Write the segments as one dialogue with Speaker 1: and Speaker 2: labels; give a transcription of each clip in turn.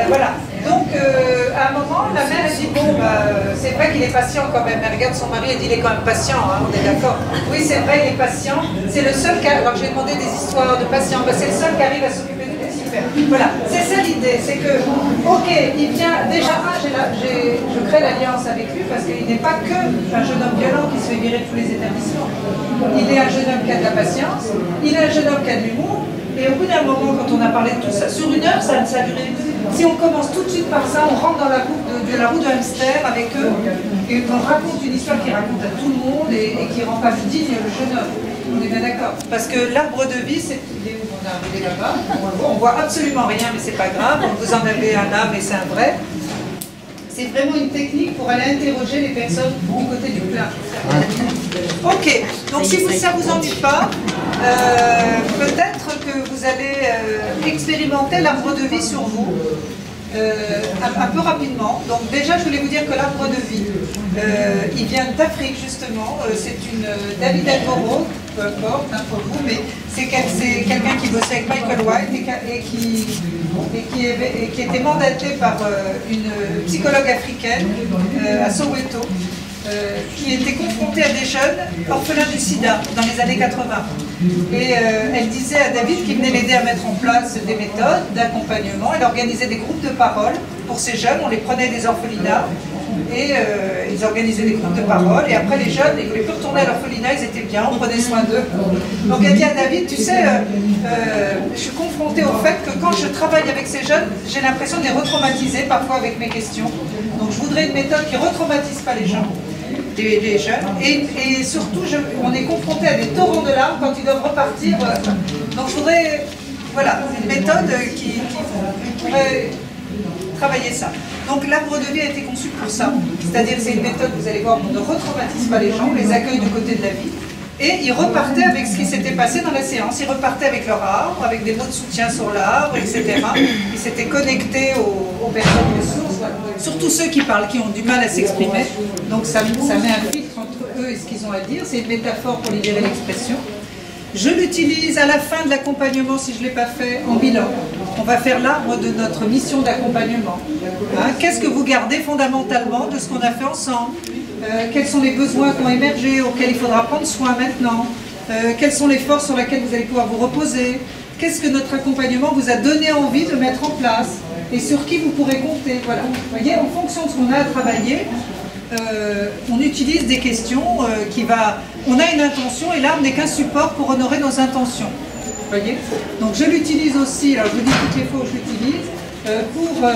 Speaker 1: Voilà. Donc, à un moment, la mère, elle dit, bon, c'est vrai qu'il est patient quand même. Elle regarde son mari et dit, il est quand même patient, hein, on est d'accord. Oui, c'est vrai, il est patient. C'est le seul qui... Alors, j'ai demandé des histoires de patients. C'est le seul qui arrive à s'occuper de lui. Super. Voilà, c'est ça l'idée. C'est que, ok, il vient... Déjà, je crée l'alliance avec lui parce qu'il n'est pas que un jeune homme violent qui se fait virer de tous les établissements. Il est un jeune homme qui a de la patience. Il est un jeune homme qui a de l'humour. Et au bout d'un moment, quand on a parlé de tout ça, sur une heure, ça a duré. Si on commence tout de suite par ça, on rentre dans la roue de hamster avec eux, et on raconte une histoire qui raconte à tout le monde et qui rend pas digne le jeune homme. On est bien d'accord. Parce que l'arbre de vie, c'est... Il est où mon arbre? Il est là-bas. On voit absolument rien, mais c'est pas grave. Vous en avez un là, mais c'est un vrai. C'est vraiment une technique pour aller interroger les personnes du côté du plat. Ok, donc si ça ne vous ennuie pas, peut-être que vous allez expérimenter l'arbre de vie sur vous, un peu rapidement. Donc déjà, je voulais vous dire que l'arbre de vie, il vient d'Afrique justement. C'est une David Attenborough, peu importe, hein, pour vous, mais c'est quelqu'un qui bossait avec Michael White et qui était mandaté par une psychologue africaine à Soweto, qui était confrontée à des jeunes orphelins du sida dans les années 80. Et elle disait à David qu'il venait l'aider à mettre en place des méthodes d'accompagnement. Elle organisait des groupes de parole pour ces jeunes, on les prenait des orphelinats et ils organisaient des groupes de parole. Et après les jeunes, ils ne voulaient plus retourner à l'orphelinat, ils étaient bien, on prenait soin d'eux. Donc elle dit à David, tu sais, je suis confrontée au fait que quand je travaille avec ces jeunes, j'ai l'impression de les retraumatiser parfois avec mes questions. Donc je voudrais une méthode qui ne retraumatise pas les gens. Les jeunes, et surtout on est confronté à des torrents de larmes quand ils doivent repartir. Donc je voudrais, voilà, une méthode qui pourrait travailler ça. Donc l'arbre de vie a été conçu pour ça, c'est-à-dire c'est une méthode, vous allez voir, on ne retraumatise pas les gens, on les accueille du côté de la vie. Et ils repartaient avec ce qui s'était passé dans la séance, ils repartaient avec leur arbre, avec des mots de soutien sur l'arbre, etc. Ils s'étaient connectés aux personnes ressources, surtout ceux qui parlent, qui ont du mal à s'exprimer. Donc ça met un filtre entre eux et ce qu'ils ont à dire, c'est une métaphore pour libérer l'expression. Je l'utilise à la fin de l'accompagnement, si je ne l'ai pas fait, en bilan. On va faire l'arbre de notre mission d'accompagnement. Hein, qu'est-ce que vous gardez fondamentalement de ce qu'on a fait ensemble? Quels sont les besoins qui ont émergé, auxquels il faudra prendre soin maintenant? Quelles sont les forces sur lesquelles vous allez pouvoir vous reposer? Qu'est-ce que notre accompagnement vous a donné envie de mettre en place? Et sur qui vous pourrez compter? Voilà. Vous voyez, en fonction de ce qu'on a à travailler, on utilise des questions on a une intention et l'arbre n'est qu'un support pour honorer nos intentions. Vous voyez? Donc je l'utilise aussi, alors je vous dis toutes les fois où je l'utilise, pour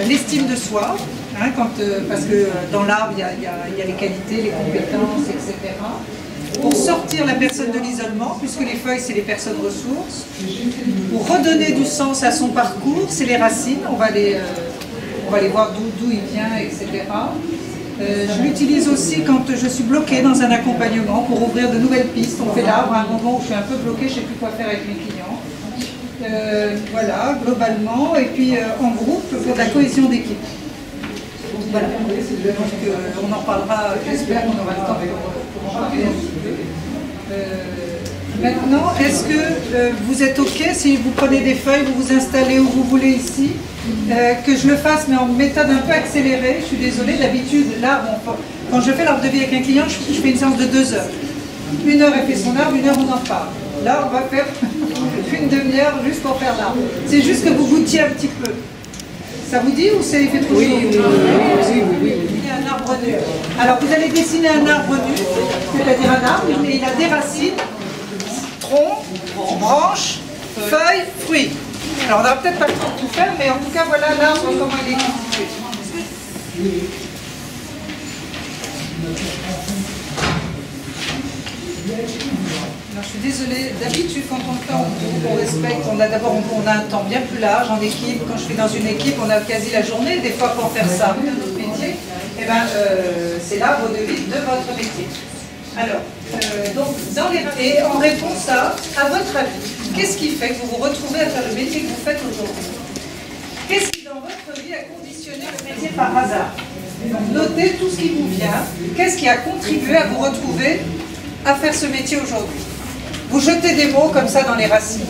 Speaker 1: l'estime de soi, hein, parce que dans l'arbre il y a les qualités, les compétences, etc. Pour sortir la personne de l'isolement, puisque les feuilles c'est les personnes ressources, pour redonner du sens à son parcours, c'est les racines, on va aller voir d'où il vient, etc. Je l'utilise aussi quand je suis bloquée dans un accompagnement pour ouvrir de nouvelles pistes. On fait l'arbre à un moment où je suis un peu bloquée, je ne sais plus quoi faire avec mes clients. Voilà, globalement, et puis en groupe pour de la cohésion d'équipe. Voilà, donc on en parlera, j'espère qu'on aura le temps pour en parler un petit peu. Maintenant, est-ce que vous êtes OK si vous prenez des feuilles, vous vous installez où vous voulez ici, que je le fasse mais en méthode un peu accélérée? Je suis désolée, d'habitude, là, quand je fais l'arbre de vie avec un client, je fais une séance de 2 heures. 1 heure, elle fait son arbre, 1 heure, on en parle. Là, on va faire une demi-heure juste pour faire l'arbre. C'est juste que vous goûtiez un petit peu. Ça vous dit ou c'est fait trop chaud? Oui. Il y a un arbre nu. Alors, vous allez dessiner un arbre nu, c'est-à-dire un arbre, et il a des racines, tronc, branches, feuilles, fruits. Alors on n'aura peut-être pas le temps de tout faire, mais en tout cas voilà l'arbre comment il est constitué. Alors, je suis désolée, d'habitude quand on le fait en groupe, on respecte, on a un temps bien plus large en équipe. Quand je suis dans une équipe, on a quasi la journée, des fois pour faire ça, notre métier, et c'est l'arbre de vie de votre métier. Alors, donc, et en réponse à votre avis, qu'est-ce qui fait que vous vous retrouvez à faire le métier que vous faites aujourd'hui? Qu'est-ce qui, dans votre vie, a conditionné le métier par hasard? Donc, notez tout ce qui vous vient. Qu'est-ce qui a contribué à vous retrouver à faire ce métier aujourd'hui? Vous jetez des mots comme ça dans les racines.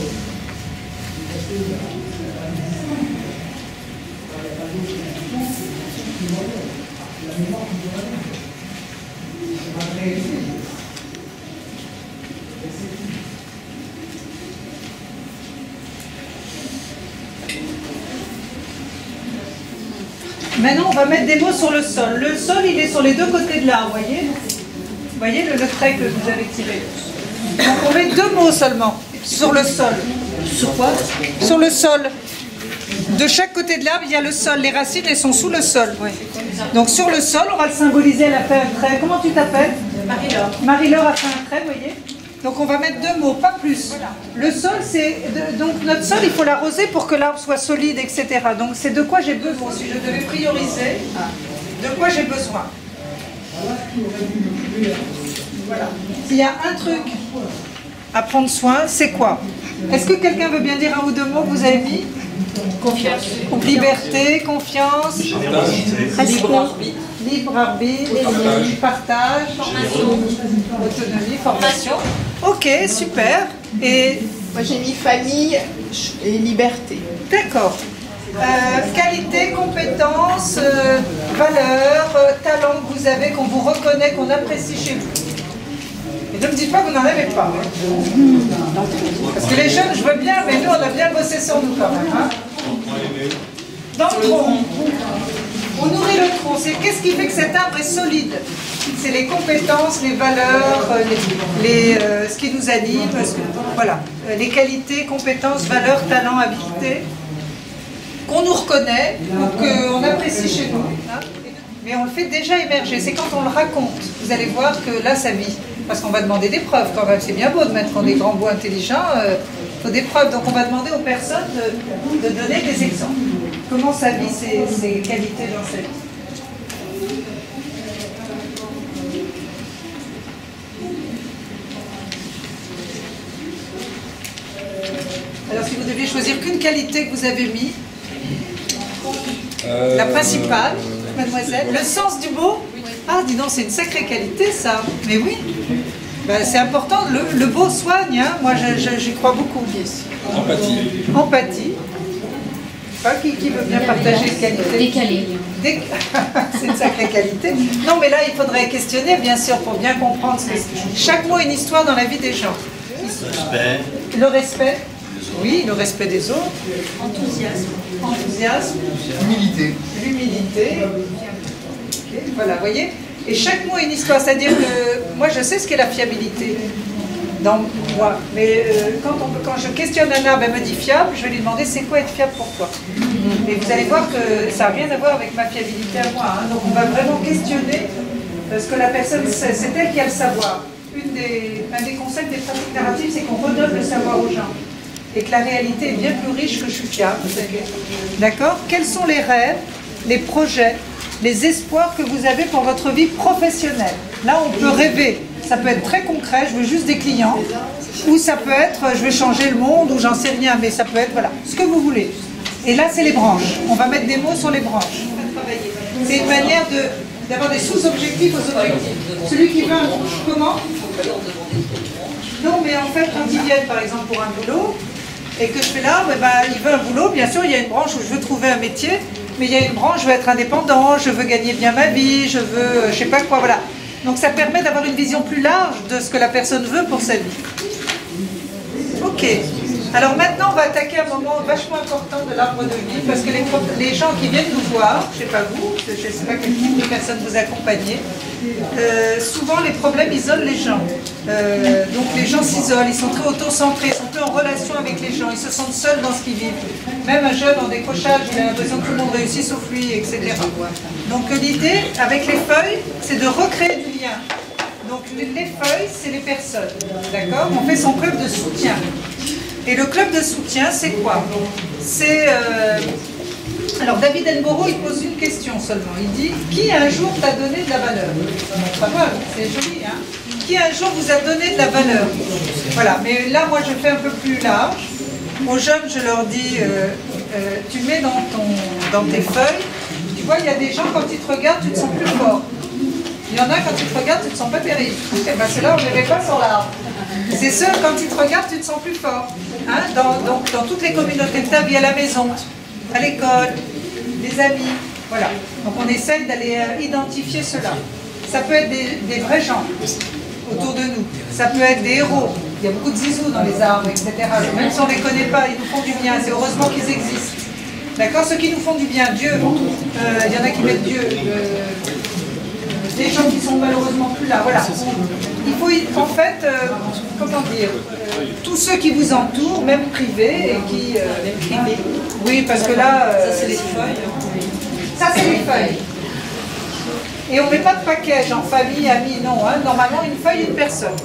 Speaker 1: Maintenant, on va mettre des mots sur le sol. Le sol, il est sur les deux côtés de l'arbre, voyez? Vous voyez le trait que vous avez tiré. Donc, on met 2 mots seulement sur le sol. Sur quoi? Sur le sol. De chaque côté de l'arbre, il y a le sol. Les racines, elles sont sous le sol. Oui. Donc, sur le sol, on va le symboliser. Elle a fait un trait. Comment tu t'appelles? Marie-Laure. Marie-Laure a fait un trait, vous voyez? Donc, on va mettre 2 mots, pas plus. Voilà. Le sol, c'est... Donc, notre sol, il faut l'arroser pour que l'arbre soit solide, etc. Donc, c'est de quoi j'ai besoin. Si je devais prioriser, de quoi j'ai besoin. Voilà. S'il y a un truc à prendre soin, c'est quoi? Est-ce que quelqu'un veut bien dire 1 ou 2 mots que vous avez mis? Confiance. Liberté, confiance, libre arbitre, partage, autonomie, formation. Ok, super. Et
Speaker 2: moi j'ai mis famille et liberté.
Speaker 1: D'accord. Qualité, compétence, valeur, talent que vous avez, qu'on vous reconnaît, qu'on apprécie chez vous. Et ne me dites pas que vous n'en avez pas. Parce que les jeunes, je veux bien, mais nous, on a bien bossé sur nous quand même. Hein. Dans le tronc, on nourrit le tronc. Qu'est-ce qui fait que cet arbre est solide? C'est les compétences, les valeurs, ce qui nous anime, voilà. Les qualités, compétences, valeurs, talents, habiletés, qu'on nous reconnaît, qu'on apprécie chez nous. Hein. Mais on le fait déjà émerger. C'est quand on le raconte. Vous allez voir que là, ça vit. Parce qu'on va demander des preuves quand même. C'est bien beau de mettre des grands mots intelligents. Il faut des preuves. Donc on va demander aux personnes de donner des exemples. Comment ça vit ces qualités dans sa vie. Alors si vous deviez choisir qu'une qualité que vous avez mis, la principale, mademoiselle, le sens du beau. Ah, dis donc, c'est une sacrée qualité, ça. Mais oui, ben, c'est important. Le beau soigne, hein. Moi, j'y crois beaucoup.
Speaker 3: Empathie.
Speaker 1: Empathie. Pas qui veut bien partager une qualité.
Speaker 4: Décalé.
Speaker 1: C'est une sacrée qualité. Non, mais là, il faudrait questionner, bien sûr, pour bien comprendre. Chaque mot est une histoire dans la vie des gens.
Speaker 5: Respect.
Speaker 1: Le respect. Oui, le respect des autres.
Speaker 4: Enthousiasme.
Speaker 1: Enthousiasme.
Speaker 6: Humilité.
Speaker 1: L'humilité. Okay, voilà, vous voyez. Et chaque mot est une histoire. C'est-à-dire que moi, je sais ce qu'est la fiabilité dans moi. Mais quand je questionne un arbre, elle me dit fiable, je vais lui demander c'est quoi être fiable pour toi. Et vous allez voir que ça n'a rien à voir avec ma fiabilité à moi. Hein. Donc on va vraiment questionner ce que la personne, c'est elle qui a le savoir. Un des concepts des pratiques narratives, c'est qu'on redonne le savoir aux gens. Et que la réalité est bien plus riche que je suis fiable. D'accord? Quels sont les rêves, les projets, les espoirs que vous avez pour votre vie professionnelle? Là, on peut rêver. Ça peut être très concret, je veux juste des clients. Ou ça peut être, je vais changer le monde, ou j'en sais rien. Mais ça peut être, voilà, ce que vous voulez. Et là, c'est les branches. On va mettre des mots sur les branches. C'est une manière d'avoir des sous-objectifs aux objectifs. Celui qui veut un comment? Non, mais en fait, quand ils viennent, par exemple, pour un boulot, et que je fais là, il veut un boulot, bien sûr, il y a une branche où je veux trouver un métier, mais il y a une branche, je veux être indépendant, je veux gagner bien ma vie, je veux, je sais pas quoi, voilà. Donc ça permet d'avoir une vision plus large de ce que la personne veut pour sa vie. Ok. Alors maintenant, on va attaquer un moment vachement important de l'arbre de vie, parce que les gens qui viennent nous voir, je ne sais pas vous, je ne sais pas quel type de personnes vous accompagnez, souvent les problèmes isolent les gens. Donc les gens s'isolent, ils sont très auto-centrés, ils sont peu en relation avec les gens, ils se sentent seuls dans ce qu'ils vivent. Même un jeune en décrochage, il a l'impression que tout le monde réussit sauf lui, etc. Donc l'idée, avec les feuilles, c'est de recréer du lien. Donc les feuilles, c'est les personnes, d'accord? On fait son club de soutien. Et le club de soutien, c'est quoi? C'est... Alors David Enboro, il pose une question seulement. Il dit, qui un jour t'a donné de la valeur? Pas mal, c'est joli, hein? Qui un jour vous a donné de la valeur? Voilà, mais là, moi, je fais un peu plus large. Aux jeunes, je leur dis, tu mets dans tes feuilles, tu vois, il y a des gens, quand ils te regardent, tu te sens plus fort. Il y en a, quand ils te regardent, tu te sens pas terrible. Et ben, c'est là où je ne vais pas sur l'arbre. C'est ceux, quand ils te regardent, tu te sens plus fort. Hein? Dans toutes les communautés de ta vie, à la maison, à l'école, des amis. Voilà. Donc on essaye d'aller identifier cela. Ça peut être des vrais gens autour de nous. Ça peut être des héros. Il y a beaucoup de zizous dans les arbres, etc. Même si on ne les connaît pas, ils nous font du bien. C'est heureusement qu'ils existent. D'accord? Ceux qui nous font du bien, Dieu, il y en a qui mettent Dieu, des gens qui sont malheureusement plus là, voilà. Il faut en fait, comment dire, tous ceux qui vous entourent, même privés, et qui... même privés. Oui, parce que là... ça c'est les feuilles. Ça c'est les feuilles. Et on ne met pas de paquet, genre famille, amis, non. Hein. Normalement, une feuille, une personne.